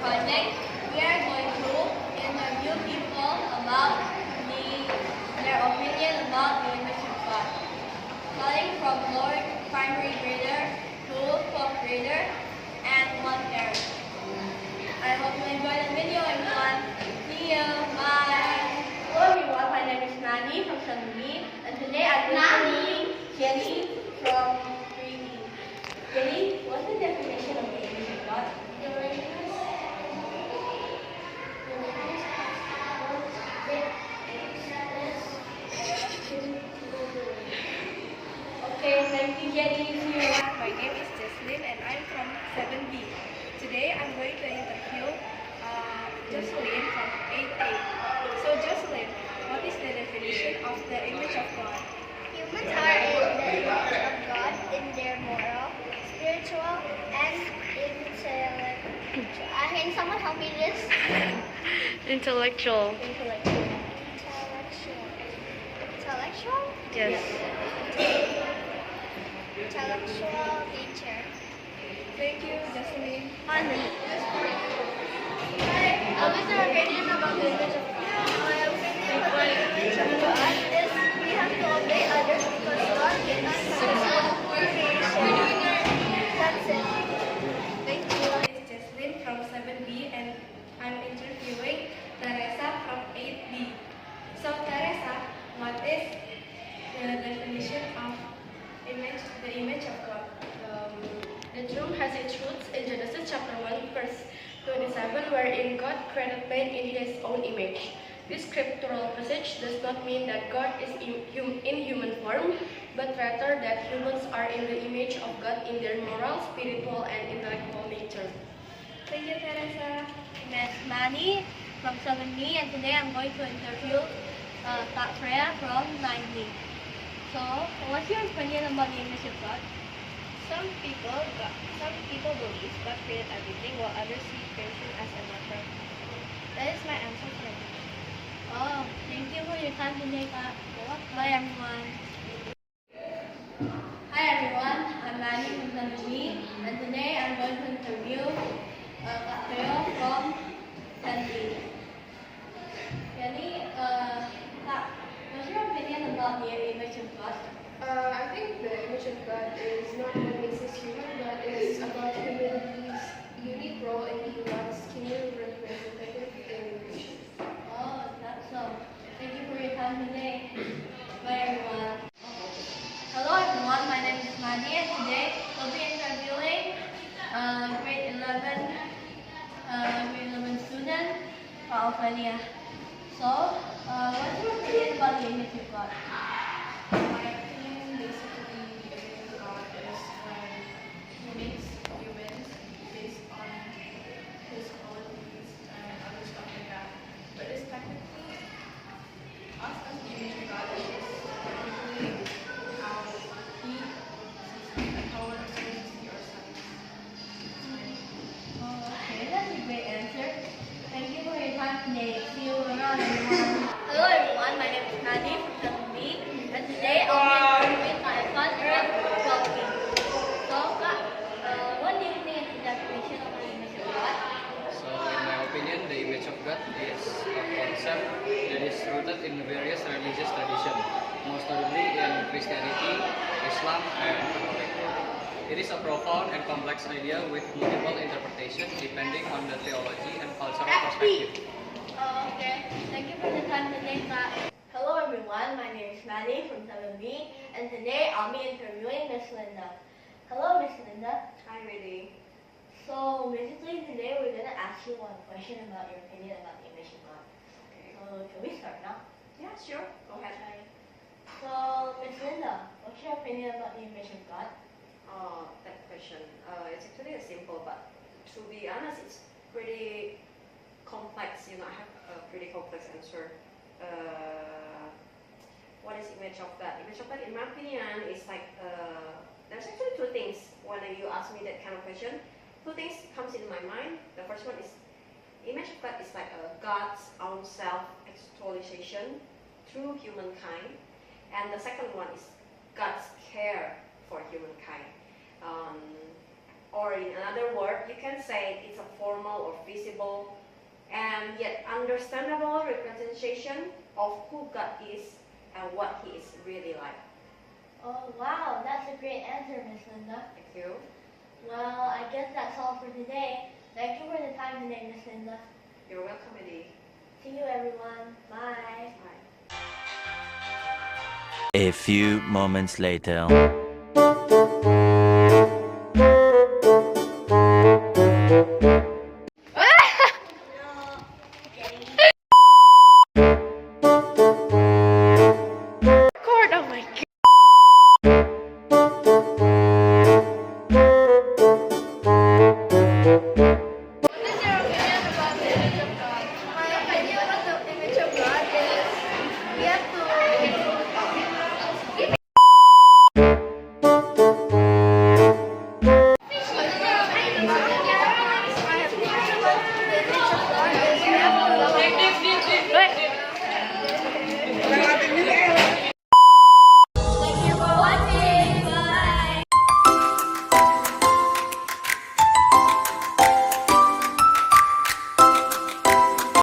project, we are going to interview people about their opinion about the image of God. Starting from lower primary grader to 12th grader and one parent. I hope you enjoy the video, everyone. See you. Bye. Hello everyone, my name is Nani from Shanghai, and today I'm meeting Jenny from 3D. Jenny, what's the definition of the image of God? Okay, thank you, Jenny. See you. My name is Jesslyn and I'm from 7B. Today I'm going to interview Jocelyn from 8A. So Jocelyn, what is the definition of the image of God? Humans are in the image of God in their moral, spiritual, and intellectual. Can someone help me this? Intellectual. Intellectual? Yes. Intellectual nature. Thank you, Jocelyn. What is your opinion about the image of God? My opinion about the image of God is we have to obey others because God gave us his own creation. That's it. Thank you. This is Jesslyn from 7B and I'm interviewing Teresa from 8B. So Teresa, what is the definition of the image of God? The term has its roots in Genesis chapter 1 verse 27 wherein God created man in his own image. This scriptural passage does not mean that God is in human form, but rather that humans are in the image of God in their moral, spiritual, and intellectual nature. Thank you, Teresa. Miss Manny from 7B, and today I'm going to interview Kak Freya from 9B. So, what's your opinion about the image of God? Some people believe God created everything while others see creation as a matter. That is my answer for it. Oh, thank you for your time today, Kak. Bye, everyone. Hi, everyone. I'm Manny from 7B, and today I'm going to interview Kak Freya from 10B. Jenny, Kak, what's your opinion about the image of God? I think the image of God is not what makes us human, but is about humanity's unique role in being God's kingdom representative in creation. Oh, that's so. Thank you for your time today. Bye, everyone. Hello, everyone. My name is Madi, and today we'll be interviewing grade 11 student, Ophelia. So, what's your opinion about the image of God? My opinion, basically, the image of God is when He makes humans based on His qualities and other stuff like that. But it's technically us as the image of God is just technically how He sees and how we're supposed to see ourselves. Oh, okay. That's a great answer. Thank you for your time today. See you around, everyone. Hello, everyone. My name is Nadi from 7B, and today I'll be interviewing my son from 12B. So, Kak, what do you think is the definition of the image of God? So, in my opinion, the image of God is a concept that is rooted in various religious traditions, most notably in Christianity, Islam, and Catholic. It is a profound and complex idea with multiple interpretations depending on the theology and cultural perspective. Oh, okay. Thank you for the time today, Kak. Hello, everyone. My name is Maddie from 7B, and today I'll be interviewing Miss Linda. Hello, Miss Linda. Hi, Ridley. So, basically, today we're going to ask you one question about your opinion about the image of God. Okay. So, can we start now? Yeah, sure. Go ahead. Okay. So, Miss Linda, what's your opinion about the image of God? That question. It's actually a simple, but to be honest, it's pretty complex. I have a pretty complex answer. What is image of God? Image of God, in my opinion, is like there's actually two things when you ask me that kind of question. Two things comes in my mind. The first one is image of God is like God's own self-actualization through humankind, and the second one is God's care for humankind. or in another word, you can say it's a formal or visible and yet understandable representation of who God is and what He is really like. Oh, wow, that's a great answer, Miss Linda. Thank you. Well, I guess that's all for today. Thank you for the time today, Miss Linda. You're welcome, Eddie. See you, everyone. Bye. Bye. A few moments later.